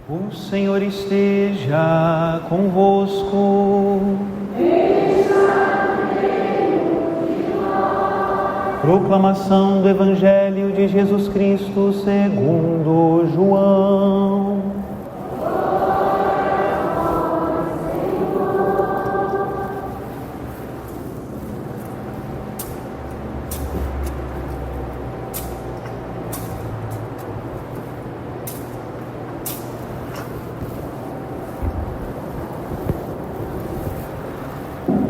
O Senhor esteja convosco. Proclamação do Evangelho de Jesus Cristo segundo João.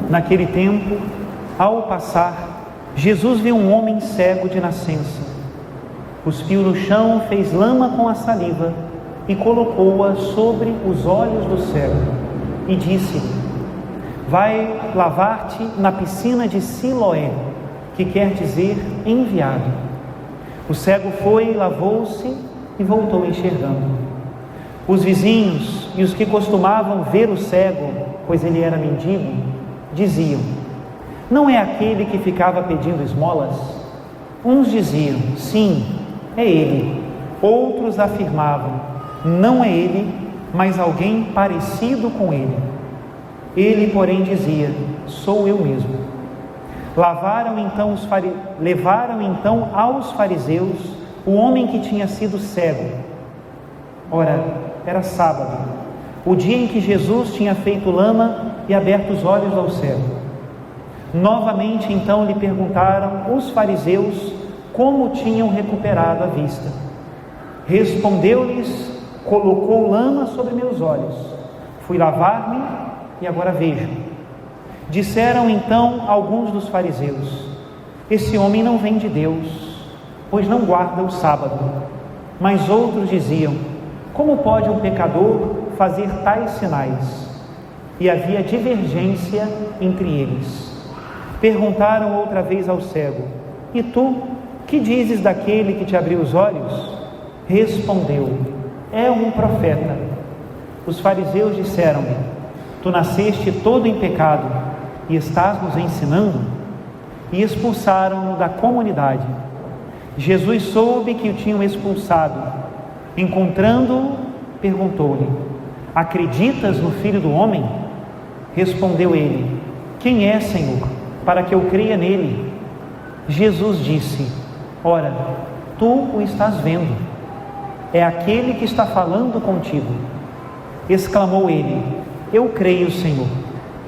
Naquele tempo, ao passar, Jesus viu um homem cego de nascença. Cuspiu no chão, fez lama com a saliva e colocou-a sobre os olhos do cego. E disse-lhe: vai lavar-te na piscina de Siloé, que quer dizer enviado. O cego foi, lavou-se e voltou enxergando. Os vizinhos e os que costumavam ver o cego, pois ele era mendigo, diziam: não é aquele que ficava pedindo esmolas? Uns diziam: sim, é ele. Outros afirmavam: não é ele, mas alguém parecido com ele. Ele, porém, dizia: sou eu mesmo. Levaram então aos fariseus o homem que tinha sido cego. Ora, era sábado, o dia em que Jesus tinha feito lama e aberto os olhos ao cego. Novamente então lhe perguntaram os fariseus como tinham recuperado a vista. Respondeu-lhes: colocou lama sobre meus olhos, fui lavar-me e agora vejo. Disseram então alguns dos fariseus: esse homem não vem de Deus, pois não guarda o sábado. Mas outros diziam: como pode um pecador fazer tais sinais? E havia divergência entre eles. Perguntaram outra vez ao cego: e tu, que dizes daquele que te abriu os olhos? Respondeu: é um profeta. Os fariseus disseram-lhe: tu nasceste todo em pecado e estás nos ensinando? E expulsaram-no da comunidade. Jesus soube que o tinham expulsado. Encontrando-o, perguntou-lhe: acreditas no Filho do Homem? Respondeu ele: quem é, Senhor, para que eu creia nele? Jesus disse: ora, tu o estás vendo, é aquele que está falando contigo. Exclamou ele: eu creio, Senhor,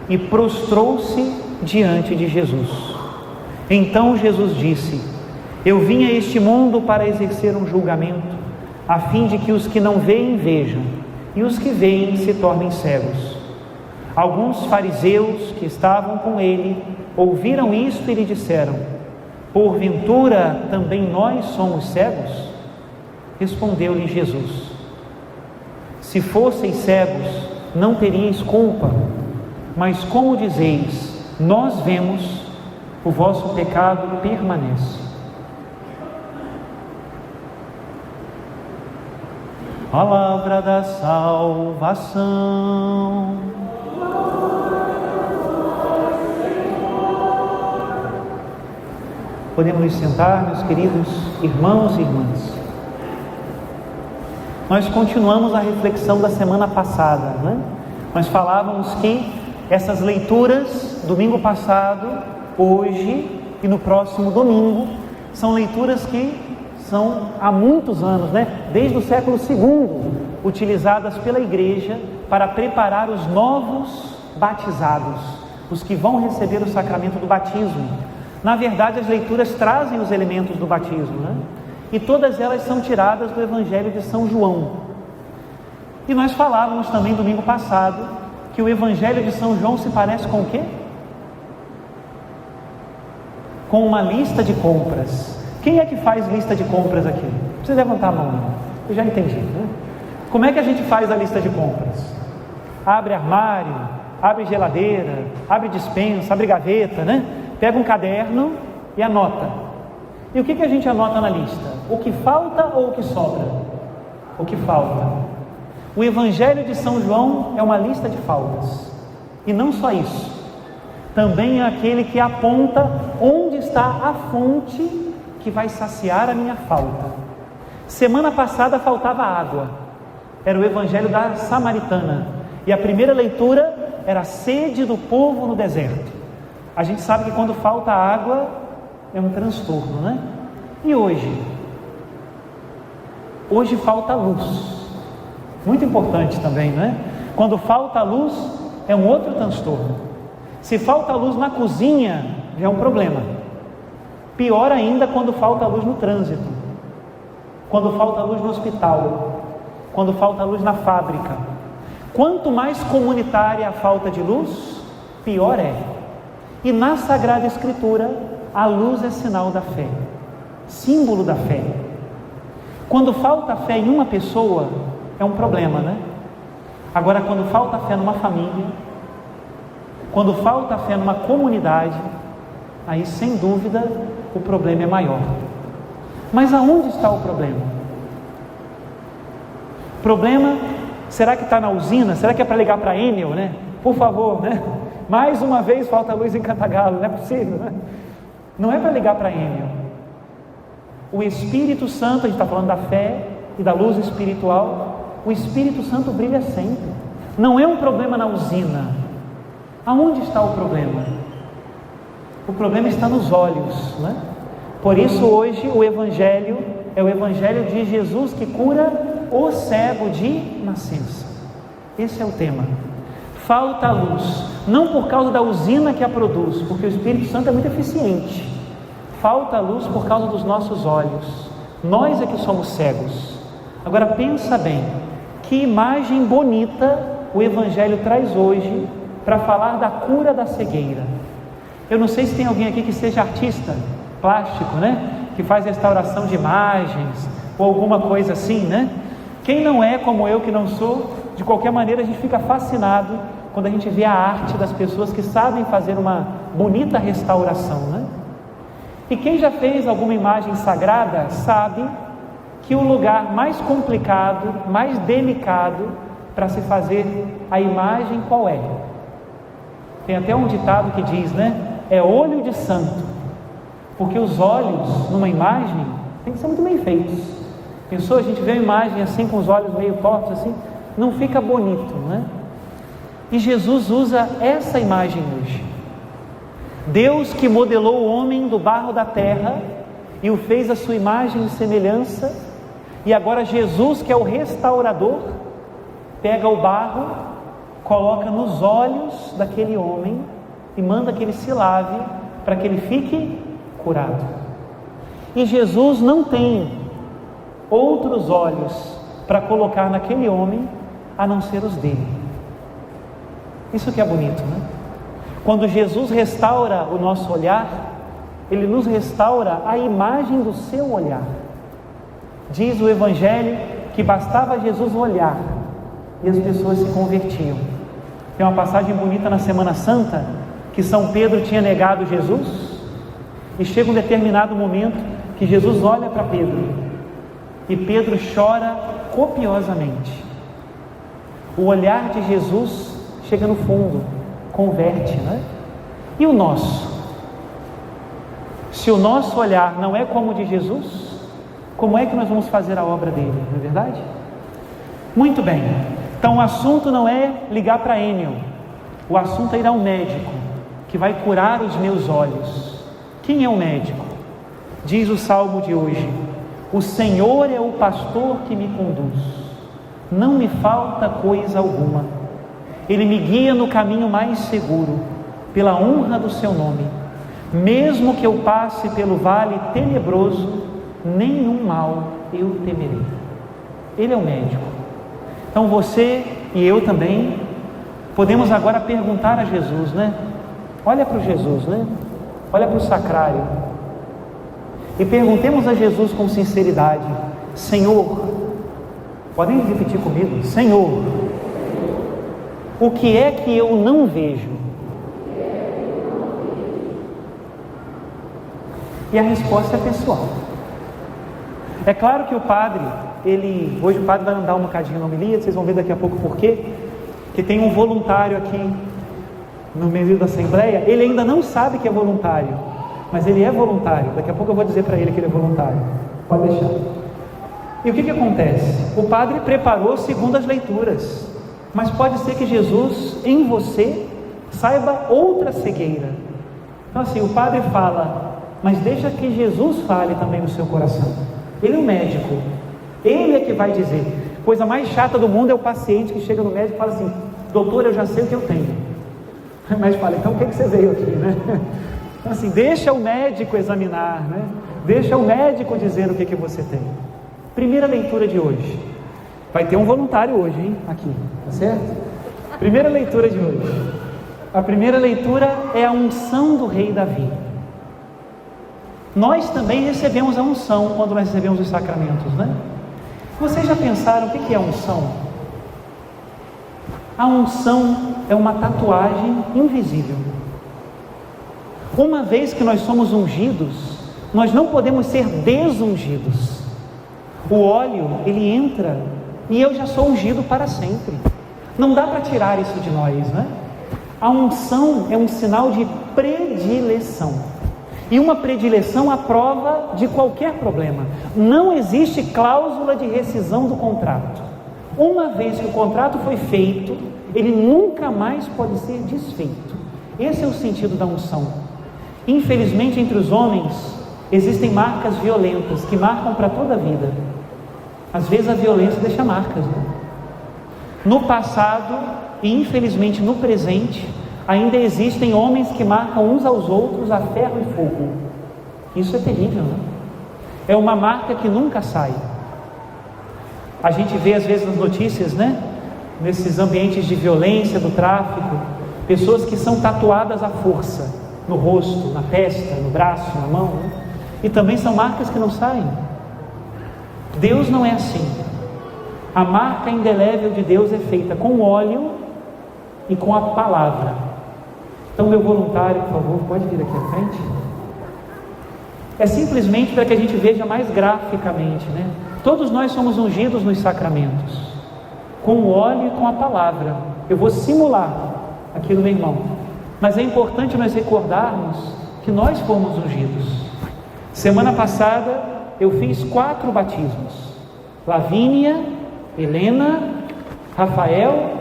e prostrou-se diante de Jesus. Então Jesus disse: eu vim a este mundo para exercer um julgamento, a fim de que os que não veem vejam, e os que veem se tornem cegos. Alguns fariseus que estavam com ele ouviram isto e lhe disseram: porventura também nós somos cegos? Respondeu-lhe Jesus: se fosseis cegos, não teríeis culpa, mas como dizeis, nós vemos, o vosso pecado permanece. Palavra da salvação. Podemos nos sentar, meus queridos irmãos e irmãs. Nós continuamos a reflexão da semana passada, né? Nós falávamos que essas leituras, domingo passado, hoje e no próximo domingo, são leituras que são há muitos anos, né? Desde o século II, utilizadas pela igreja para preparar os novos batizados, os que vão receber o sacramento do batismo. Na verdade, as leituras trazem os elementos do batismo, né? E todas elas são tiradas do Evangelho de São João. E nós falávamos também domingo passado que o Evangelho de São João se parece com o quê? Com uma lista de compras. Quem é que faz lista de compras aqui? Não precisa levantar a mão, não. Eu já entendi, né? Como é que a gente faz a lista de compras? Abre armário, abre geladeira, abre despensa, abre gaveta, né? Pega um caderno e anota. E o que a gente anota na lista? O que falta ou o que sobra? O que falta. O Evangelho de São João é uma lista de faltas. E não só isso. Também é aquele que aponta onde está a fonte que vai saciar a minha falta. Semana passada faltava água. era o evangelho da Samaritana, e a primeira leitura era a sede do povo no deserto. A gente sabe que quando falta água é um transtorno, né? E hoje? Hoje falta luz, muito importante também, não é? Quando falta luz é um outro transtorno. Se falta luz na cozinha, já é um problema. Pior ainda quando falta luz no trânsito, quando falta luz no hospital, quando falta luz na fábrica. Quanto mais comunitária a falta de luz, pior é. E na Sagrada Escritura, a luz é sinal da fé, símbolo da fé. Quando falta fé em uma pessoa, é um problema, né? Agora, quando falta fé numa família, quando falta fé numa comunidade, aí sem dúvida o problema é maior. Mas aonde está o problema? O problema, será que está na usina? Será que é para ligar para a Enel, né? Por favor, né? Mais uma vez falta luz em Cantagalo, não é possível, né? Não é para ligar para a Enel. O Espírito Santo, a gente está falando da fé e da luz espiritual, o Espírito Santo brilha sempre. Não é um problema na usina. Aonde está o problema? O problema está nos olhos, né? Por isso hoje o Evangelho é o Evangelho de Jesus que cura o cego de nascença. Esse é o tema. Falta luz, não por causa da usina que a produz, porque o Espírito Santo é muito eficiente. Falta luz por causa dos nossos olhos. Nós é que somos cegos. Agora pensa bem, que imagem bonita o Evangelho traz hoje para falar da cura da cegueira. Eu não sei se tem alguém aqui que seja artista plástico, né? Que faz restauração de imagens ou alguma coisa assim, né? Quem não é como eu, que não sou, de qualquer maneira a gente fica fascinado quando a gente vê a arte das pessoas que sabem fazer uma bonita restauração, né? E quem já fez alguma imagem sagrada sabe que o lugar mais complicado, mais delicado para se fazer a imagem qual é? Tem até um ditado que diz, né? É olho de santo, porque os olhos numa imagem tem que ser muito bem feitos. Pensou, a gente vê uma imagem assim com os olhos meio tortos assim, não fica bonito, né? E Jesus usa essa imagem hoje. Deus que modelou o homem do barro da terra e o fez a sua imagem e semelhança, e agora Jesus, que é o restaurador, pega o barro, coloca nos olhos daquele homem e manda que ele se lave para que ele fique curado. E Jesus não tem outros olhos para colocar naquele homem a não ser os dele. Isso que é bonito, né? Quando Jesus restaura o nosso olhar, Ele nos restaura a imagem do seu olhar. Diz o Evangelho que bastava Jesus olhar e as pessoas se convertiam. Tem uma passagem bonita na Semana Santa, que São Pedro tinha negado Jesus, e chega um determinado momento que Jesus olha para Pedro, e Pedro chora copiosamente. O olhar de Jesus chega no fundo, converte, né? E o nosso? Se o nosso olhar não é como o de Jesus, como é que nós vamos fazer a obra dele, não é verdade? Muito bem, então o assunto não é ligar para Enel, o assunto é ir ao médico, que vai curar os meus olhos. Quem é o médico? Diz o salmo de hoje: o Senhor é o pastor que me conduz, não me falta coisa alguma. Ele me guia no caminho mais seguro, pela honra do seu nome. Mesmo que eu passe pelo vale tenebroso, nenhum mal eu temerei. Ele é o médico. Então você e eu também podemos agora perguntar a Jesus, né? Olha para o Jesus, né? Olha para o sacrário e perguntemos a Jesus com sinceridade: Senhor, podem repetir comigo? Senhor, o que é que eu não vejo? E a resposta é pessoal. É claro que o padre, hoje o padre vai andar um bocadinho na homilia, vocês vão ver daqui a pouco por quê, que tem um voluntário aqui no meio da Assembleia. Ele ainda não sabe que é voluntário, mas ele é voluntário. Daqui a pouco eu vou dizer para ele que ele é voluntário. Pode deixar. E o que acontece? O padre preparou segundo as leituras, mas pode ser que Jesus em você saiba outra cegueira. Então assim, o padre fala, mas deixa que Jesus fale também no seu coração. Ele é o médico, ele é que vai dizer. Coisa mais chata do mundo é o paciente que chega no médico e fala assim: doutor, eu já sei o que eu tenho. O médico fala: então o que você veio aqui, né? Então assim, deixa o médico examinar, né? Deixa o médico dizer o que você tem. Primeira leitura de hoje. Vai ter um voluntário hoje, hein? Aqui, tá certo? Primeira leitura de hoje. A primeira leitura é a unção do rei Davi. Nós também recebemos a unção quando nós recebemos os sacramentos, né? Vocês já pensaram o que é unção? A unção é uma tatuagem invisível. Uma vez que nós somos ungidos, nós não podemos ser desungidos. O óleo, ele entra e eu já sou ungido para sempre. Não dá para tirar isso de nós, né? A unção é um sinal de predileção. E uma predileção à prova de qualquer problema. Não existe cláusula de rescisão do contrato. Uma vez que o contrato foi feito, ele nunca mais pode ser desfeito. Esse é o sentido da unção. Infelizmente, entre os homens, existem marcas violentas que marcam para toda a vida. Às vezes a violência deixa marcas, né? No passado e infelizmente no presente, ainda existem homens que marcam uns aos outros a ferro e fogo. Isso é terrível, né? É uma marca que nunca sai. A gente vê às vezes nas notícias, né? Nesses ambientes de violência, do tráfico, pessoas que são tatuadas à força, no rosto, na testa, no braço, na mão, né? E também são marcas que não saem. Deus não é assim. A marca indelével de Deus é feita com óleo e com a palavra. Então, meu voluntário, por favor, pode vir aqui à frente. É simplesmente para que a gente veja mais graficamente, né? Todos nós somos ungidos nos sacramentos, com o óleo e com a palavra. Eu vou simular aqui no meu irmão, mas é importante nós recordarmos que nós fomos ungidos. Semana passada eu fiz 4 batismos: Lavínia, Helena, Rafael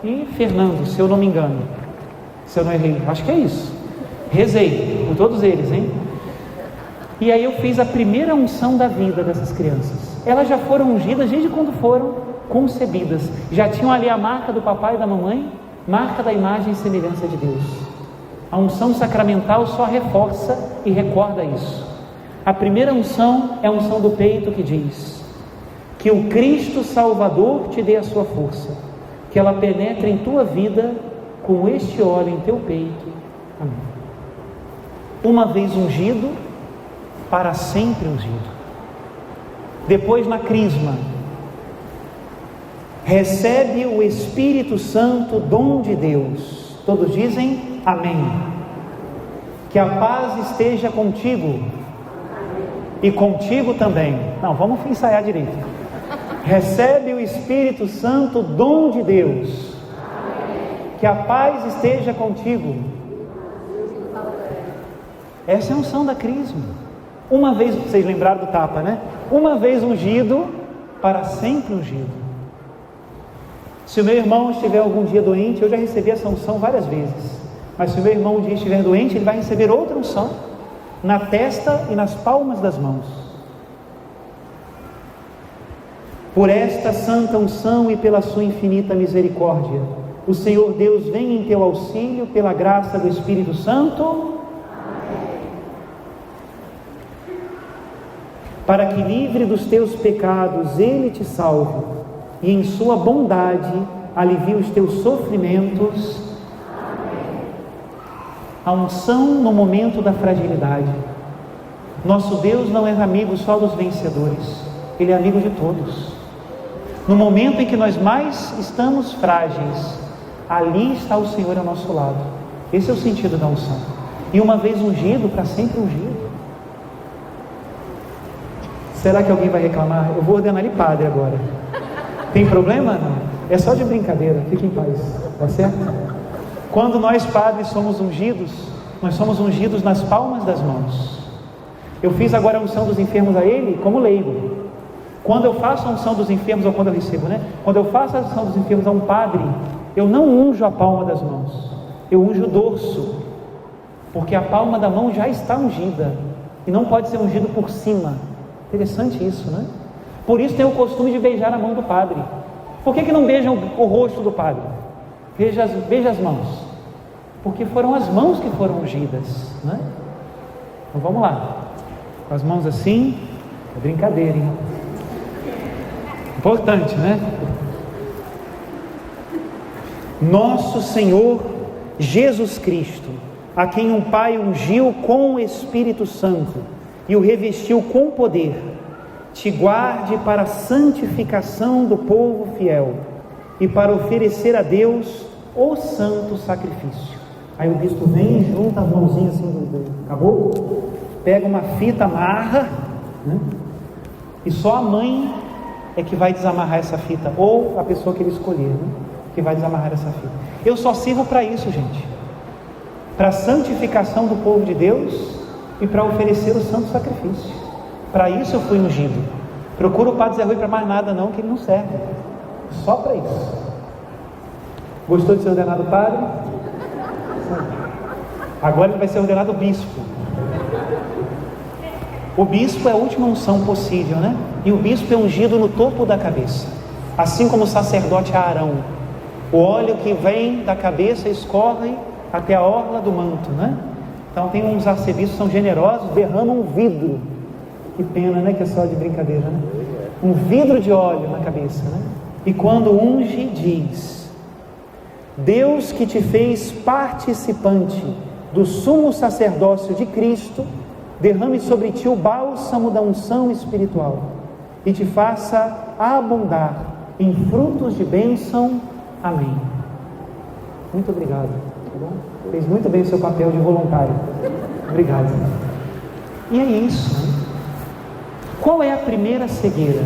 e Fernando, se eu não me engano. Se eu não errei, acho que é isso. Rezei por todos eles, hein? E aí eu fiz a primeira unção da vida dessas crianças. Elas já foram ungidas desde quando foram concebidas. Já tinham ali a marca do papai e da mamãe, marca da imagem e semelhança de Deus. A unção sacramental só reforça e recorda isso. A primeira unção é a unção do peito, que diz: que o Cristo Salvador te dê a sua força, que ela penetre em tua vida com este óleo em teu peito. Amém. Uma vez ungido, para sempre ungido. Depois, na crisma, recebe o Espírito Santo, dom de Deus. Todos dizem amém. Que a paz esteja contigo e contigo também. Não, vamos ensaiar direito. Recebe o Espírito Santo, dom de Deus. Que a paz esteja contigo. Essa é a unção da crisma. Uma vez, vocês lembraram do tapa, né? Uma vez ungido, para sempre ungido. Se o meu irmão estiver algum dia doente, eu já recebi essa unção várias vezes, mas se o meu irmão um dia estiver doente, ele vai receber outra unção, na testa e nas palmas das mãos. Por esta santa unção e pela sua infinita misericórdia, o Senhor Deus vem em teu auxílio pela graça do Espírito Santo. Para que, livre dos teus pecados, Ele te salve, e em sua bondade alivie os teus sofrimentos. A unção no momento da fragilidade. Nosso Deus não é amigo só dos vencedores, Ele é amigo de todos. No momento em que nós mais estamos frágeis, ali está o Senhor ao nosso lado. Esse é o sentido da unção. E uma vez ungido, para sempre ungido. Será que alguém vai reclamar? Eu vou ordenar ele padre agora. Tem problema? Não. É só de brincadeira, fique em paz, tá certo? Quando nós padres somos ungidos, nós somos ungidos nas palmas das mãos. Eu fiz agora a unção dos enfermos a ele como leigo. Quando eu faço a unção dos enfermos, ou quando eu recebo, né? Quando eu faço a unção dos enfermos a um padre, eu não unjo a palma das mãos, eu unjo o dorso, porque a palma da mão já está ungida, e não pode ser ungido por cima. Interessante isso, né? Por isso tem o costume de beijar a mão do padre. Por que não beijam o rosto do padre? Beija as mãos, porque foram as mãos que foram ungidas, né? Então vamos lá, com as mãos assim, é brincadeira, hein? Importante, né? Nosso Senhor Jesus Cristo, a quem um Pai ungiu com o Espírito Santo e o revestiu com poder, te guarde para a santificação do povo fiel e para oferecer a Deus o santo sacrifício. Aí o bispo vem e junta as mãozinhas assim do caboclo, pega uma fita, amarra, né? E só a mãe é que vai desamarrar essa fita, ou a pessoa que ele escolher, né? Que vai desamarrar essa fita. Eu só sirvo para isso, gente, para a santificação do povo de Deus e para oferecer o santo sacrifício. Para isso eu fui ungido. Procura o Padre Zé Rui para mais nada não, que ele não serve, só para isso. Gostou de ser ordenado padre? Agora ele vai ser ordenado bispo. O bispo é a última unção possível, né? E o bispo é ungido no topo da cabeça, assim como o sacerdote Arão. O óleo que vem da cabeça escorre até a orla do manto, né? Então tem uns arcebispos que são generosos, derramam um vidro. Que pena, né? Que é só de brincadeira, né? Um vidro de óleo na cabeça, né? E quando unge, diz: Deus que te fez participante do sumo sacerdócio de Cristo, derrame sobre ti o bálsamo da unção espiritual e te faça abundar em frutos de bênção. Amém. Muito obrigado, tá bom? Fez muito bem o seu papel de voluntário. Obrigado. E é isso, né? Qual é a primeira cegueira?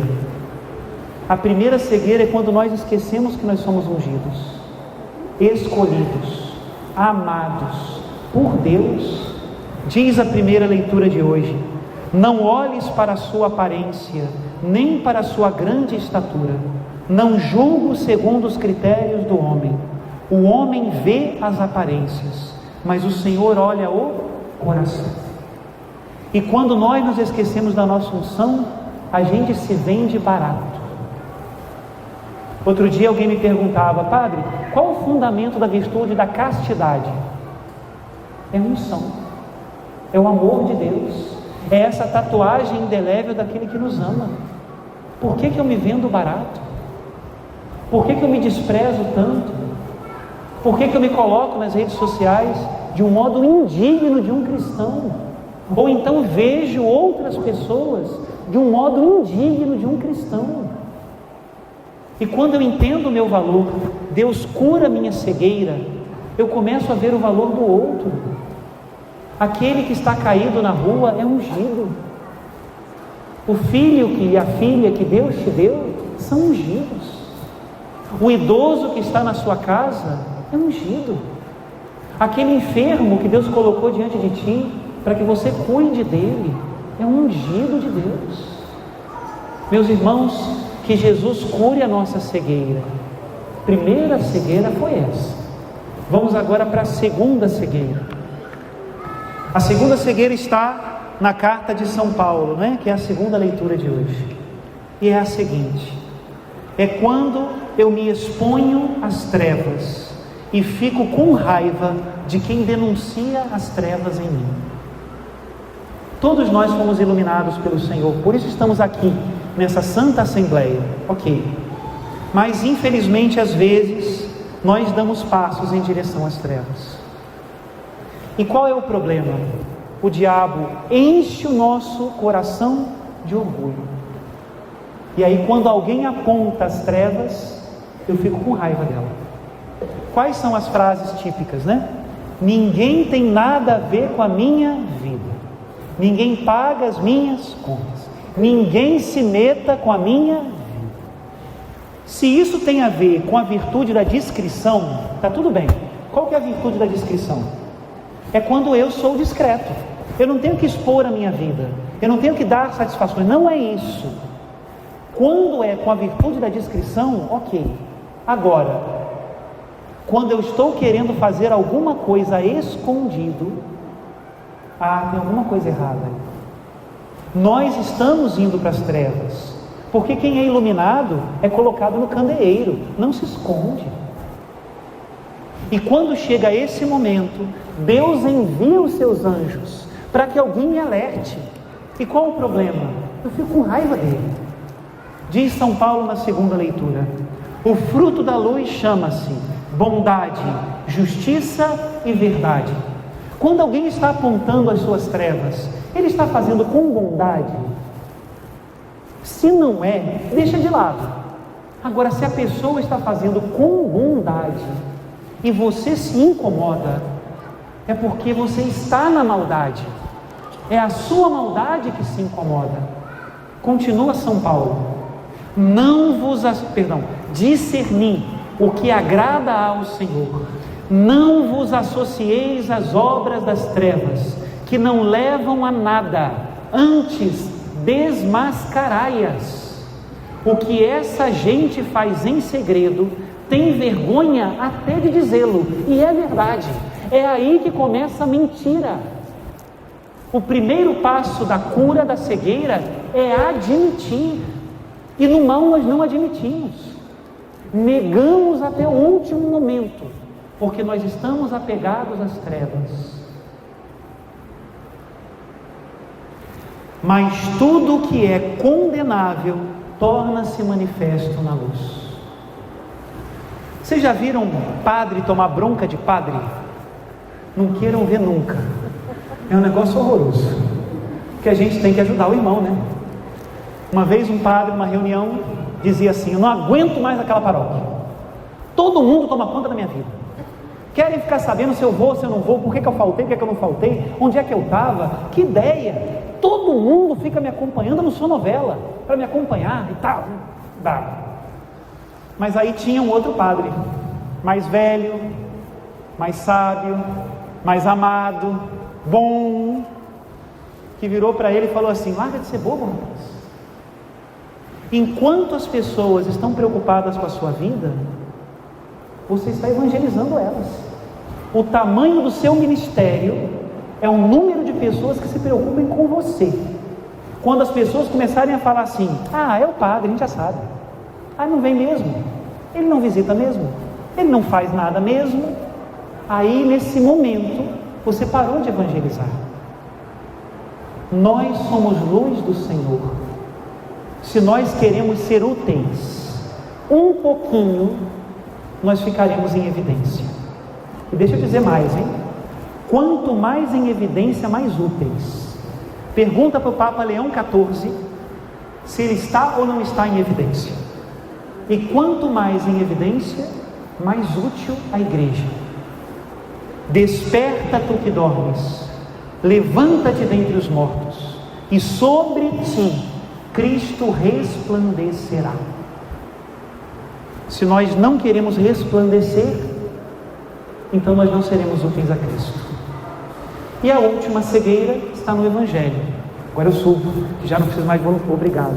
A primeira cegueira é quando nós esquecemos que nós somos ungidos, escolhidos, amados por Deus. Diz a primeira leitura de hoje: não olhes para a sua aparência, nem para a sua grande estatura. Não julgo segundo os critérios do homem. O homem vê as aparências, mas o Senhor olha o coração. E quando nós nos esquecemos da nossa unção, a gente se vende barato. Outro dia alguém me perguntava: padre, qual o fundamento da virtude da castidade? É a unção, é o amor de Deus, é essa tatuagem indelével daquele que nos ama. Por que eu me vendo barato? Por que eu me desprezo tanto? Por que eu me coloco nas redes sociais de um modo indigno de um cristão? Ou então vejo outras pessoas de um modo indigno de um cristão? E quando eu entendo o meu valor, Deus cura a minha cegueira, eu começo a ver o valor do outro. Aquele que está caído na rua é ungido. O filho e a filha que Deus te deu são ungidos. O idoso que está na sua casa é ungido. Aquele enfermo que Deus colocou diante de ti para que você cuide dele é um ungido de Deus. Meus irmãos, que Jesus cure a nossa cegueira. Primeira cegueira foi essa. Vamos agora para a segunda cegueira. A segunda cegueira está na carta de São Paulo, né? Que é a segunda leitura de hoje. E é a seguinte: é quando eu me exponho às trevas e fico com raiva de quem denuncia as trevas em mim. Todos nós fomos iluminados pelo Senhor, por isso estamos aqui nessa santa assembleia, ok? Mas infelizmente às vezes nós damos passos em direção às trevas. E qual é o problema? O diabo enche o nosso coração de orgulho. E aí quando alguém aponta as trevas, eu fico com raiva dela. Quais são as frases típicas, né? Ninguém tem nada a ver com a minha vida. Ninguém paga as minhas contas. Ninguém se meta com a minha vida. Se isso tem a ver com a virtude da discrição, está tudo bem. Qual que é a virtude da discrição? É quando eu sou discreto. Eu não tenho que expor a minha vida. Eu não tenho que dar satisfações. Não é isso. Quando é com a virtude da discrição, ok. Agora, quando eu estou querendo fazer alguma coisa escondido, tem alguma coisa errada aí. Nós estamos indo para as trevas, porque quem é iluminado é colocado no candeeiro, não se esconde. E quando chega esse momento, Deus envia os seus anjos para que alguém me alerte. E qual o problema? Eu fico com raiva dele. Diz São Paulo na segunda leitura: o fruto da luz chama-se bondade, justiça e verdade. Quando alguém está apontando as suas trevas, ele está fazendo com bondade? Se não é, deixa de lado. Agora, se a pessoa está fazendo com bondade e você se incomoda, é porque você está na maldade. É a sua maldade que se incomoda. Continua São Paulo: discerni o que agrada ao Senhor. Não vos associeis às obras das trevas, que não levam a nada, antes desmascarai-as. O que essa gente faz em segredo, tem vergonha até de dizê-lo, e é verdade. É aí que começa a mentira. O primeiro passo da cura da cegueira é admitir, e no mal nós não admitimos, negamos até o último momento, porque nós estamos apegados às trevas. Mas tudo que é condenável torna-se manifesto na luz. Vocês já viram padre tomar bronca de padre? Não queiram ver nunca. É um negócio horroroso, que a gente tem que ajudar o irmão, né? Uma vez um padre, numa reunião, dizia assim: eu não aguento mais aquela paróquia, todo mundo toma conta da minha vida, querem ficar sabendo se eu vou, se eu não vou, por que eu faltei, por que eu não faltei, onde é que eu estava, que ideia, todo mundo fica me acompanhando, eu não sou novela, para me acompanhar e tal. Mas aí tinha um outro padre, mais velho, mais sábio, mais amado, bom, que virou para ele e falou assim: larga de ser bobo, rapaz. Enquanto as pessoas estão preocupadas com a sua vida, você está evangelizando elas. O tamanho do seu ministério é o número de pessoas que se preocupem com você. Quando as pessoas começarem a falar assim: é o padre, a gente já sabe, não vem mesmo, ele não visita mesmo, ele não faz nada mesmo, aí nesse momento você parou de evangelizar. Nós somos luz do Senhor. Se nós queremos ser úteis um pouquinho, nós ficaremos em evidência. E deixa eu dizer mais, hein? Quanto mais em evidência, mais úteis. Pergunta para o Papa Leão XIV se ele está ou não está em evidência. E quanto mais em evidência, mais útil a igreja. Desperta tu que dormes, levanta-te dentre os mortos, e sobre ti Cristo resplandecerá. Se nós não queremos resplandecer, então nós não seremos úteis a Cristo. E a última cegueira está no Evangelho. Agora eu subo, que já não preciso mais voltar. Obrigado.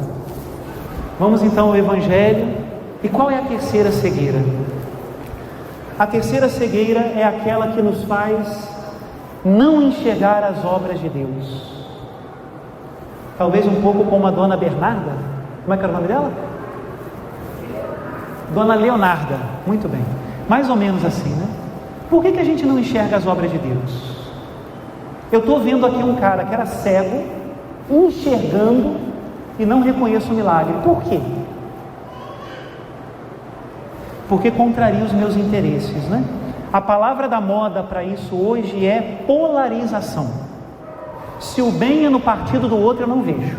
Vamos então ao Evangelho. E qual é a terceira cegueira? A terceira cegueira é aquela que nos faz não enxergar as obras de Deus. Talvez um pouco como a Dona Bernarda. Como é que era o nome dela? Dona Leonarda. Muito bem. Mais ou menos assim, né? Por que a gente não enxerga as obras de Deus? Eu estou vendo aqui um cara que era cego, enxergando e não reconheço o milagre. Por quê? Porque contraria os meus interesses, né? A palavra da moda para isso hoje é polarização. Se o bem é no partido do outro, eu não vejo.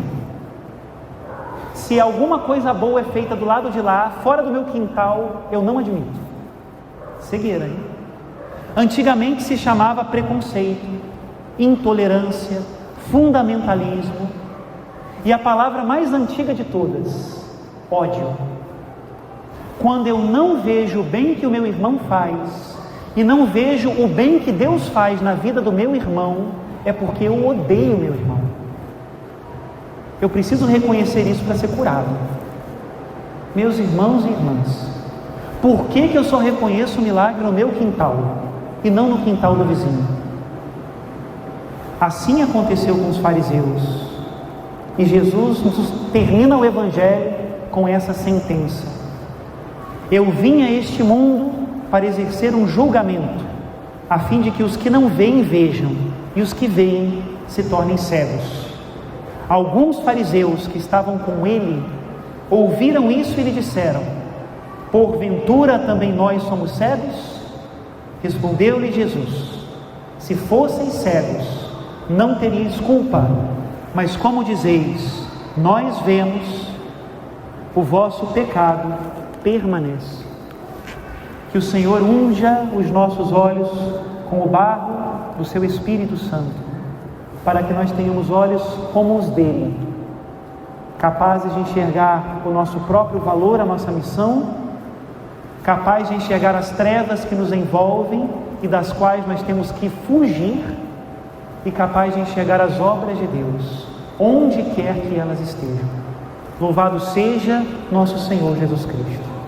Se alguma coisa boa é feita do lado de lá, fora do meu quintal, eu não admito. Cegueira, hein? Antigamente se chamava preconceito, intolerância, fundamentalismo, e a palavra mais antiga de todas, ódio. Quando eu não vejo o bem que o meu irmão faz, e não vejo o bem que Deus faz na vida do meu irmão, é porque eu odeio meu irmão. Eu preciso reconhecer isso para ser curado. Meus irmãos e irmãs, por que eu só reconheço o milagre no meu quintal e não no quintal do vizinho? Assim aconteceu com os fariseus. E Jesus termina o Evangelho com essa sentença: eu vim a este mundo para exercer um julgamento, a fim de que os que não veem vejam, e os que veem se tornem cegos. Alguns fariseus que estavam com ele ouviram isso e lhe disseram: porventura também nós somos cegos? Respondeu-lhe Jesus: se fosseis cegos, não teríeis culpa, mas como dizeis, nós vemos, o vosso pecado permanece. Que o Senhor unja os nossos olhos com o barro do seu Espírito Santo, para que nós tenhamos olhos como os dele, capazes de enxergar o nosso próprio valor, a nossa missão, capazes de enxergar as trevas que nos envolvem e das quais nós temos que fugir, e capaz de enxergar as obras de Deus, onde quer que elas estejam. Louvado seja nosso Senhor Jesus Cristo.